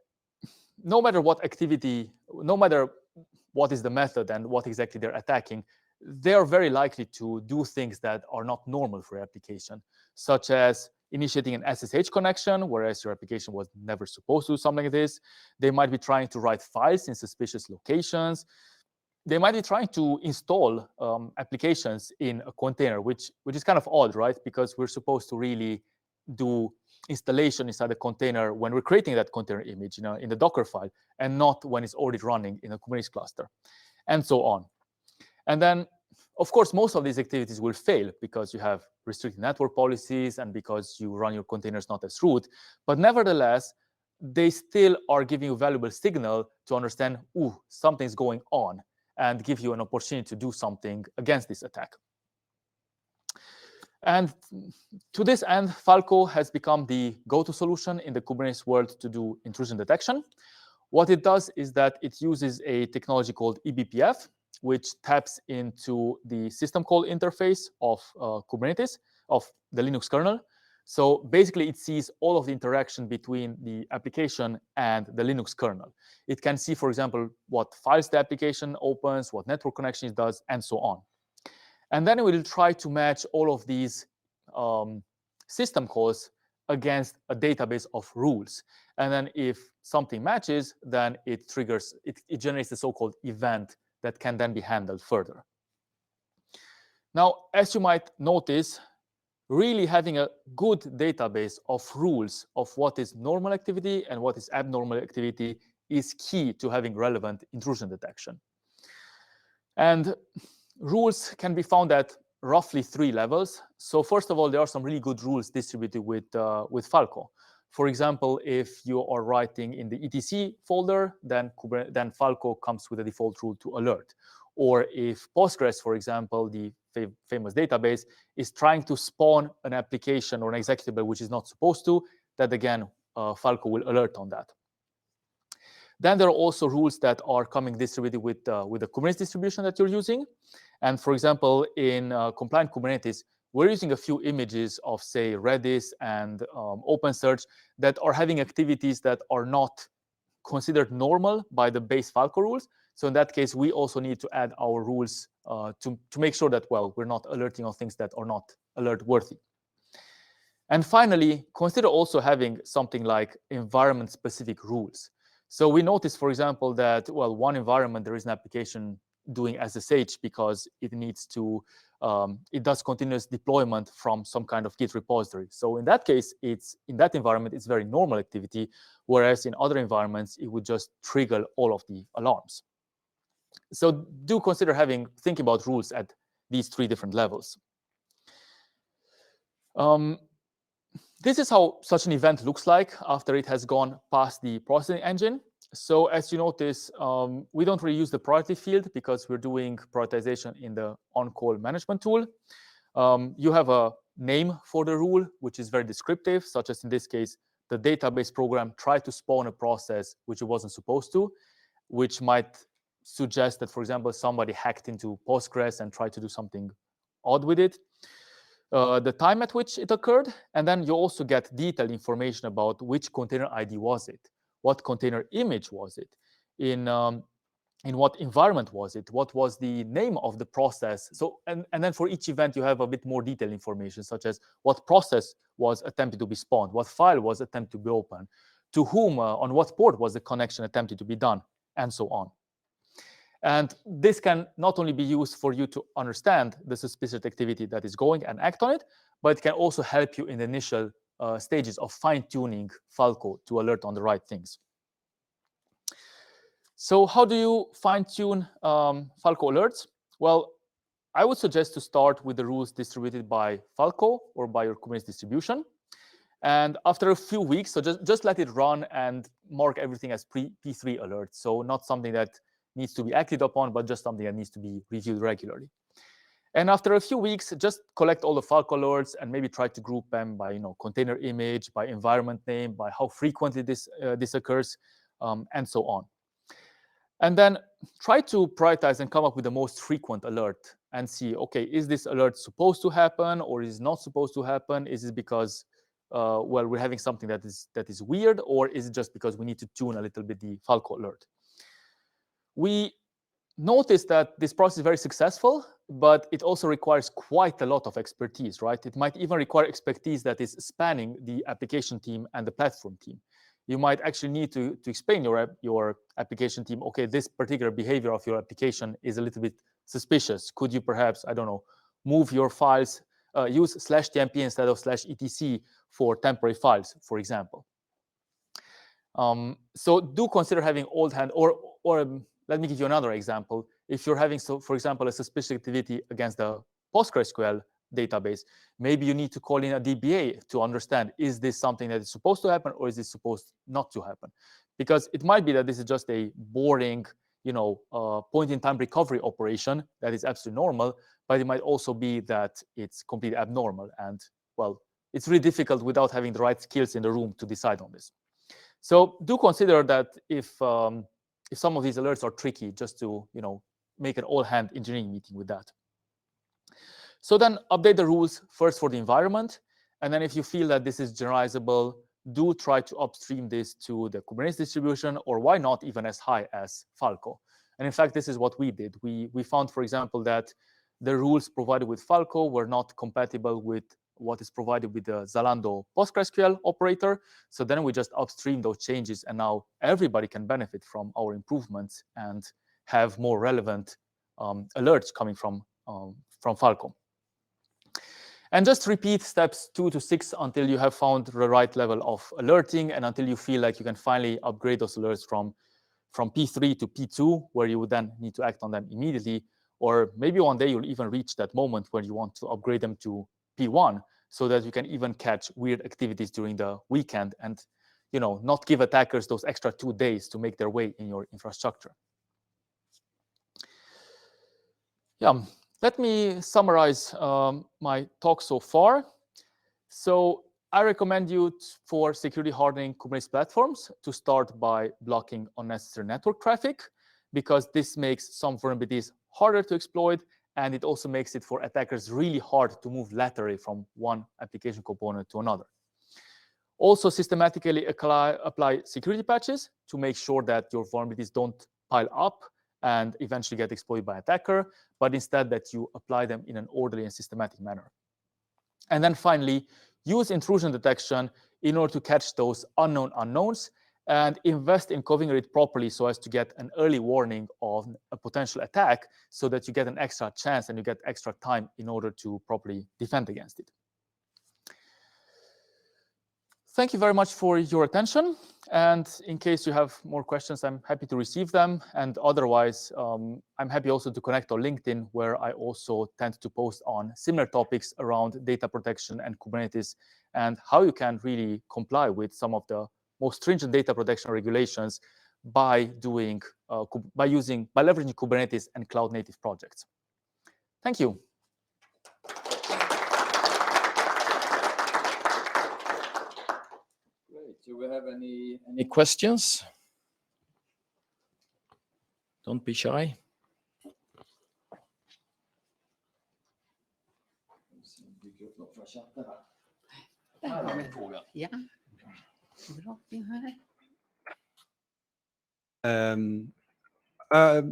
no matter what activity, no matter what is the method and what exactly they're attacking, they are very likely to do things that are not normal for your application, such as initiating an SSH connection, whereas your application was never supposed to do something like this. They might be trying to write files in suspicious locations. They might be trying to install applications in a container, which is kind of odd, right? Because we're supposed to really do installation inside the container when we're creating that container image, in the Docker file, and not when it's already running in a Kubernetes cluster, and so on. And then, of course, most of these activities will fail because you have restricted network policies and because you run your containers not as root. But nevertheless, they still are giving you valuable signal to understand, ooh, something's going on, and give you an opportunity to do something against this attack. And to this end, Falco has become the go-to solution in the Kubernetes world to do intrusion detection. What it does is that it uses a technology called eBPF, which taps into the system call interface of Kubernetes, of the Linux kernel. So basically, it sees all of the interaction between the application and the Linux kernel. It can see, for example, what files the application opens, what network connections it does, and so on. And then it will try to match all of these system calls against a database of rules. And then if something matches, then it triggers, it generates the so-called event that can then be handled further. Now, as you might notice, really having a good database of rules of what is normal activity and what is abnormal activity is key to having relevant intrusion detection. And rules can be found at roughly 3 levels. So first of all, there are some really good rules distributed with Falco. For example, if you are writing in the etc folder, then Falco comes with a default rule to alert. or if Postgres, for example, the famous database, is trying to spawn an application or an executable which is not supposed to, that again, Falco will alert on that. Then there are also rules that are coming distributed with the Kubernetes distribution that you're using. And for example, in compliant Kubernetes, we're using a few images of, say, Redis and OpenSearch that are having activities that are not considered normal by the base Falco rules. So in that case, we also need to add our rules to make sure that, well, we're not alerting on things that are not alert worthy. And finally, consider also having something like environment-specific rules. So we noticed, for example, that, well, one environment, there is an application doing SSH because it needs to, it does continuous deployment from some kind of Git repository. So in that case, in that environment, it's very normal activity, whereas in other environments, it would just trigger all of the alarms. So do consider thinking about rules at these 3 different levels. This is how such an event looks like after it has gone past the processing engine. So as you notice, we don't really use the priority field because we're doing prioritization in the on-call management tool. You have a name for the rule, which is very descriptive, such as in this case, the database program tried to spawn a process which it wasn't supposed to, which might suggest that, for example, somebody hacked into Postgres and tried to do something odd with it. The time at which it occurred, and then you also get detailed information about which container ID was it, what container image was it, in what environment was it, what was the name of the process. So, and then for each event, you have a bit more detailed information, such as what process was attempted to be spawned, what file was attempted to be opened, to whom, on what port was the connection attempted to be done, and so on. And this can not only be used for you to understand the suspicious activity that is going and act on it, but it can also help you in the initial stages of fine-tuning Falco to alert on the right things. So how do you fine-tune Falco alerts? Well, I would suggest to start with the rules distributed by Falco or by your Kubernetes distribution. And after a few weeks, so just let it run and mark everything as P3 alerts. So not something that needs to be acted upon, but just something that needs to be reviewed regularly. And after a few weeks, just collect all the Falco alerts and maybe try to group them by, container image, by environment name, by how frequently this occurs, and so on. And then try to prioritize and come up with the most frequent alert and see, okay, is this alert supposed to happen or is it not supposed to happen? Is it because, well, we're having something that is weird, or is it just because we need to tune a little bit the Falco alert? We notice that this process is very successful, but it also requires quite a lot of expertise, right? It might even require expertise that is spanning the application team and the platform team. You might actually need to explain your application team, okay, this particular behavior of your application is a little bit suspicious. Could you perhaps, I don't know, move your files, use /tmp instead of /etc for temporary files, for example. So do consider having old hand, or let me give you another example. If you're having, so for example, a suspicious activity against the PostgreSQL database, maybe you need to call in a DBA to understand, is this something that is supposed to happen or is this supposed not to happen? Because it might be that this is just a boring, point-in-time recovery operation that is absolutely normal, but it might also be that it's completely abnormal. And, well, it's really difficult without having the right skills in the room to decide on this. So do consider that if some of these alerts are tricky, just to make an all-hand engineering meeting with that. So then update the rules first for the environment, and then if you feel that this is generalizable, do try to upstream this to the Kubernetes distribution, or why not even as high as Falco. And in fact, this is what we did. We found, for example, that the rules provided with Falco were not compatible with what is provided with the Zalando PostgreSQL operator. So then we just upstream those changes, and now everybody can benefit from our improvements and have more relevant alerts coming from Falco. And just repeat steps 2 to 6 until you have found the right level of alerting, and until you feel like you can finally upgrade those alerts from P3 to P2, where you would then need to act on them immediately. Or maybe one day you'll even reach that moment where you want to upgrade them to P1, so that you can even catch weird activities during the weekend and not give attackers those extra 2 days to make their way in your infrastructure. Yeah, let me summarize my talk so far. So I recommend you for security hardening Kubernetes platforms to start by blocking unnecessary network traffic, because this makes some vulnerabilities harder to exploit, and it also makes it for attackers really hard to move laterally from one application component to another. Also, systematically apply security patches to make sure that your vulnerabilities don't pile up and eventually get exploited by attacker, but instead that you apply them in an orderly and systematic manner. And then finally, use intrusion detection in order to catch those unknown unknowns and invest in covering it properly so as to get an early warning of a potential attack, so that you get an extra chance and you get extra time in order to properly defend against it. Thank you very much for your attention. And in case you have more questions, I'm happy to receive them. And otherwise, I'm happy also to connect on LinkedIn, where I also tend to post on similar topics around data protection and Kubernetes, and how you can really comply with some of the most stringent data protection regulations by leveraging Kubernetes and cloud native projects. Thank you. Do we have any questions? Don't be shy. Ja.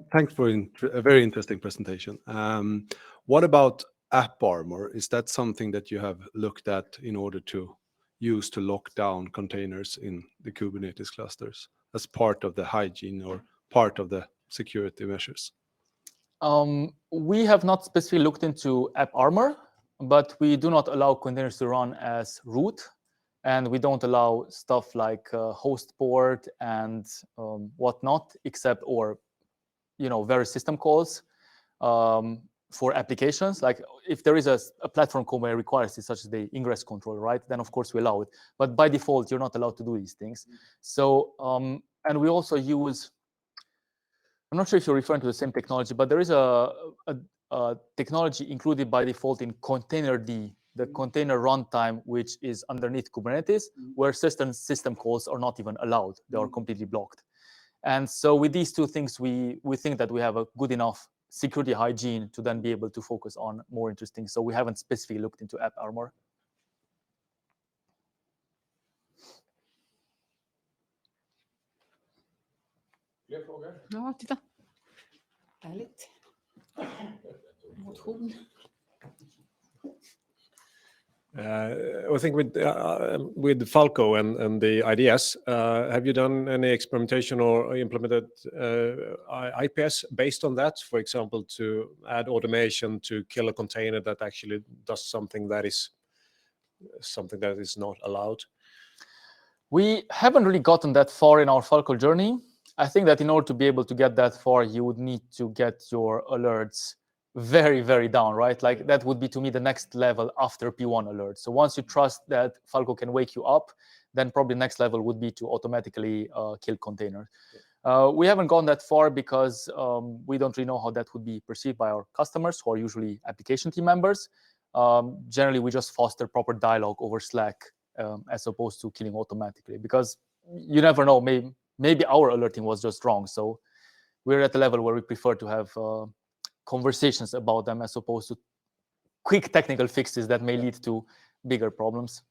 Thanks for a very interesting presentation. What about AppArmor? Is that something that you have looked at in order to use to lock down containers in the Kubernetes clusters as part of the hygiene or part of the security measures? We have not specifically looked into AppArmor, but we do not allow containers to run as root, and we don't allow stuff like host port and whatnot, except various system calls for applications. Like if there is a platform call where it requires it, such as the ingress control, right? Then of course we allow it. But by default, you're not allowed to do these things. So and we also use, I'm not sure if you're referring to the same technology, but there is a technology included by default in Containerd, the container runtime, which is underneath Kubernetes, where certain system calls are not even allowed. They are completely blocked. And so with these two things, we think that we have a good enough security hygiene to then be able to focus on more interesting. So we haven't specifically looked into AppArmor. Fler frågor? Ja, titta. Härligt. Motion. I think with Falco and the IDS, have you done any experimentation or implemented IPS based on that? For example, to add automation to kill a container that actually does something that is not allowed? We haven't really gotten that far in our Falco journey. I think that in order to be able to get that far, you would need to get your alerts very, very down, right? Like that would be, to me, the next level after P1 alert. So once you trust that Falco can wake you up, then probably next level would be to automatically kill containers. We haven't gone that far because we don't really know how that would be perceived by our customers, who are usually application team members. Generally, we just foster proper dialogue over Slack as opposed to killing automatically, because you never know, maybe our alerting was just wrong. So we're at the level where we prefer to have conversations about them as opposed to quick technical fixes that may lead to bigger problems.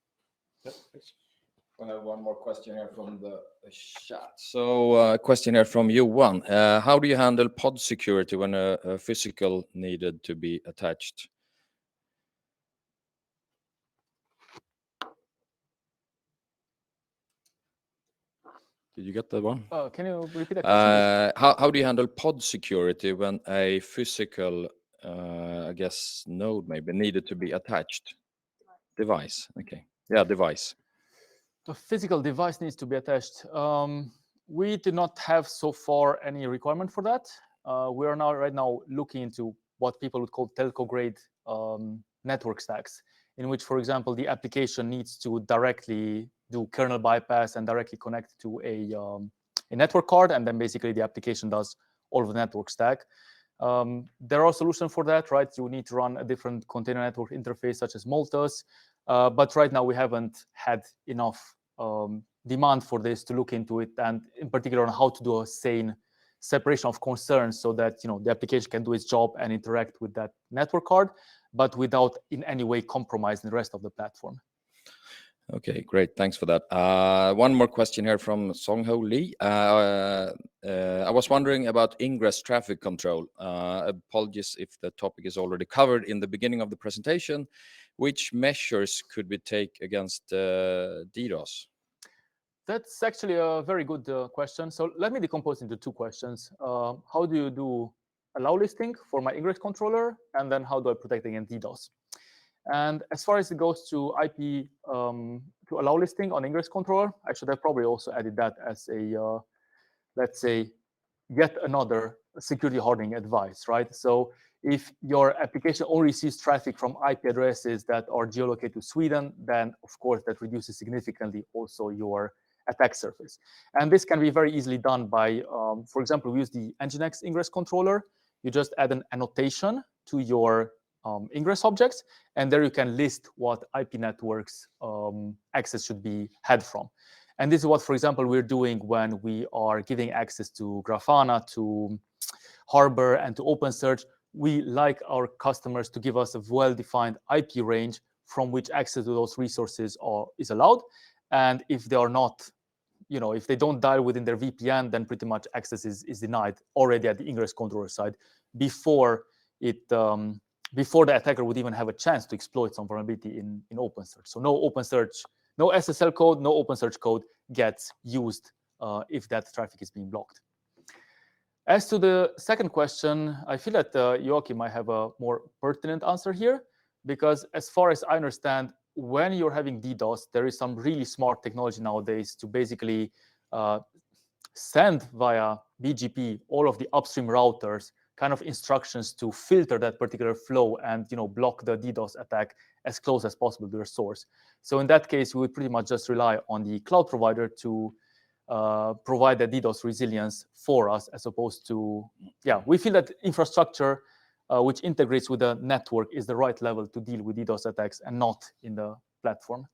I have one more question here from the chat. So a question here from Johan. How do you handle pod security when a physical needed to be attached? Did you get that one? Can you repeat that question? How do you handle pod security when a physical, I guess, node maybe needed to be attached? Device. Okay. Yeah, device. The physical device needs to be attached. We did not have so far any requirement for that. We are right now looking into what people would call telco grade network stacks, in which, for example, the application needs to directly do kernel bypass and directly connect to a network card, and then basically the application does all of the network stack. There are solutions for that, right? You need to run a different container network interface, such as Multus. But right now, we haven't had enough demand for this to look into it, and in particular on how to do a sane separation of concerns so that the application can do its job and interact with that network card, but without in any way compromising the rest of the platform. Okay, great. Thanks for that. One more question here from Songho Lee. I was wondering about ingress traffic control. Apologies if the topic is already covered in the beginning of the presentation. Which measures could we take against DDoS? That's actually a very good question. So let me decompose into two questions. How do you do allow listing for my ingress controller? And then how do I protect against DDoS? And as far as it goes to IP, to allow listing on ingress controller, I should have probably also added that as a, let's say, yet another security hardening advice, right? So if your application only sees traffic from IP addresses that are geolocated to Sweden, then of course that reduces significantly also your attack surface. And this can be very easily done by, for example, we use the Nginx ingress controller. You just add an annotation to your ingress objects, and there you can list what IP networks access should be had from. And this is what, for example, we're doing when we are giving access to Grafana, to Harbor, and to OpenSearch. We like our customers to give us a well-defined IP range from which access to those resources is allowed. And if they are not, if they don't dial within their VPN, then pretty much access is denied already at the ingress controller side before the attacker would even have a chance to exploit some vulnerability in OpenSearch. So no OpenSearch, no SSL code, no OpenSearch code gets used if that traffic is being blocked. As to the second question, I feel that Joachim might have a more pertinent answer here, because as far as I understand, when you're having DDoS, there is some really smart technology nowadays to basically send via BGP all of the upstream routers kind of instructions to filter that particular flow and block the DDoS attack as close as possible to their source. So in that case, we would pretty much just rely on the cloud provider to provide the DDoS resilience for us, as opposed to, we feel that infrastructure which integrates with the network is the right level to deal with DDoS attacks and not in the platform.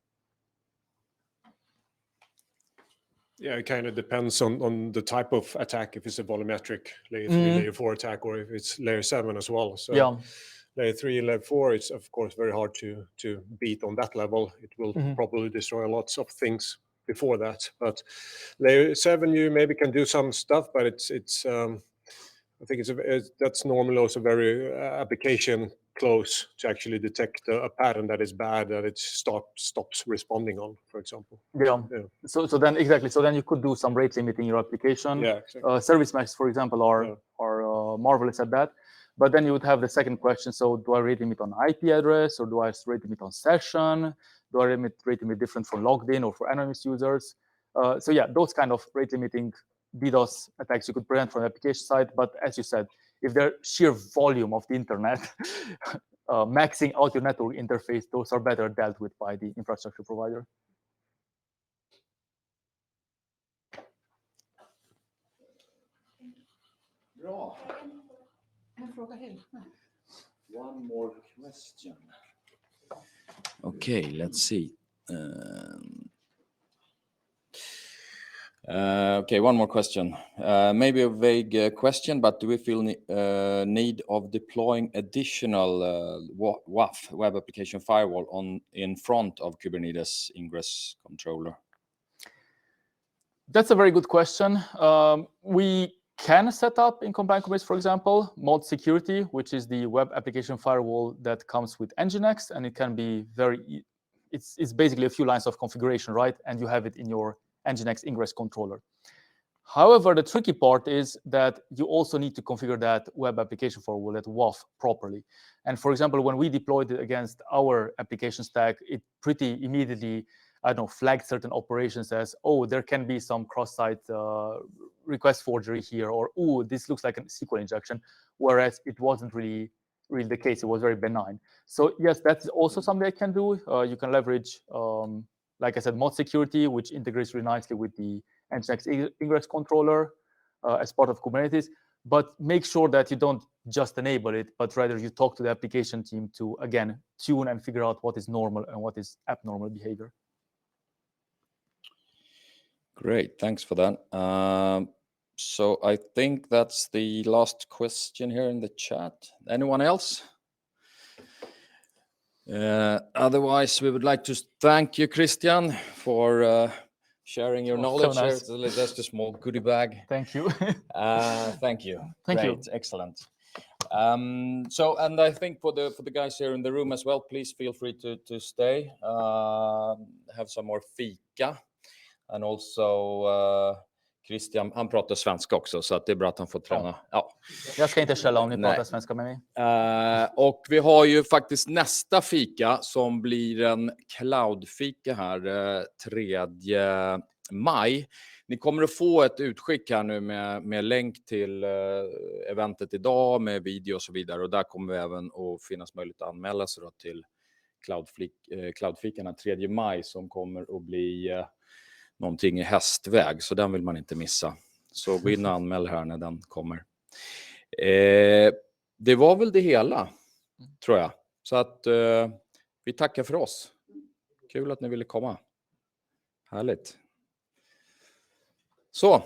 Yeah, it kind of depends on the type of attack, if it's a volumetric layer 3, layer 4 attack, or if it's layer 7 as well. So layer 3 and layer 4, it's of course very hard to beat on that level. It will probably destroy lots of things before that. But layer 7, you maybe can do some stuff, but it's I think that's normally also very application close to actually detect a pattern that is bad, that it stops responding on, for example. So then exactly. So then you could do some rate limiting your application. Exactly. Service meshes, for example, are marvelous at that. But then you would have the second question. So do I rate limit on IP address, or do I rate limit on session? Do I rate limit different for logged in or for anonymous users? So those kind of rate limiting DDoS attacks you could prevent from the application side. But as you said, if the sheer volume of the internet maxing out your network interface, those are better dealt with by the infrastructure provider. Bra. One more question. Okay, let's see. Okay, one more question. Maybe a vague question, but do we feel need of deploying additional WAF, web application firewall, in front of Kubernetes ingress controller? That's a very good question. We can set up in combined Kubernetes, for example, mod security, which is the web application firewall that comes with Nginx, and it can be it's basically a few lines of configuration, right? And you have it in your Nginx ingress controller. However, the tricky part is that you also need to configure that web application firewall, that WAF, properly. And for example, when we deployed it against our application stack, it pretty immediately, flagged certain operations as, there can be some cross-site request forgery here, or this looks like a SQL injection, whereas it wasn't really the case. It was very benign. So yes, that's also something I can do. You can leverage, like I said, mod security, which integrates really nicely with the Nginx ingress controller as part of Kubernetes. but make sure that you don't just enable it, but rather you talk to the application team to, again, tune and figure out what is normal and what is abnormal behavior. Great, thanks for that. So I think that's the last question here in the chat. Anyone else? Otherwise, we would like to thank you, Cristian, for sharing your knowledge. So nice. Here. That's the small goodie bag. Thank you. Thank you. Thank you. Great, excellent. So, and I think for the guys here in the room as well, please feel free to stay, have some more fika, and also Cristian, han pratar svenska också, så att det är bra att han får träna. Ja. Jag ska inte skälla om ni pratar svenska med mig. Och vi har ju faktiskt nästa fika som blir en cloud-fika här 3 maj. Ni kommer att få ett utskick här nu med länk till eventet idag med video och så vidare. Och där kommer vi även att finnas möjlighet att anmäla sig då till cloud-fikan 3 maj som kommer att bli någonting i hästväg. Så den vill man inte missa. Så gå in och anmäl här när den kommer. Det var väl det hela, tror jag. Så att vi tackar för oss. Kul att ni ville komma. Härligt. Så.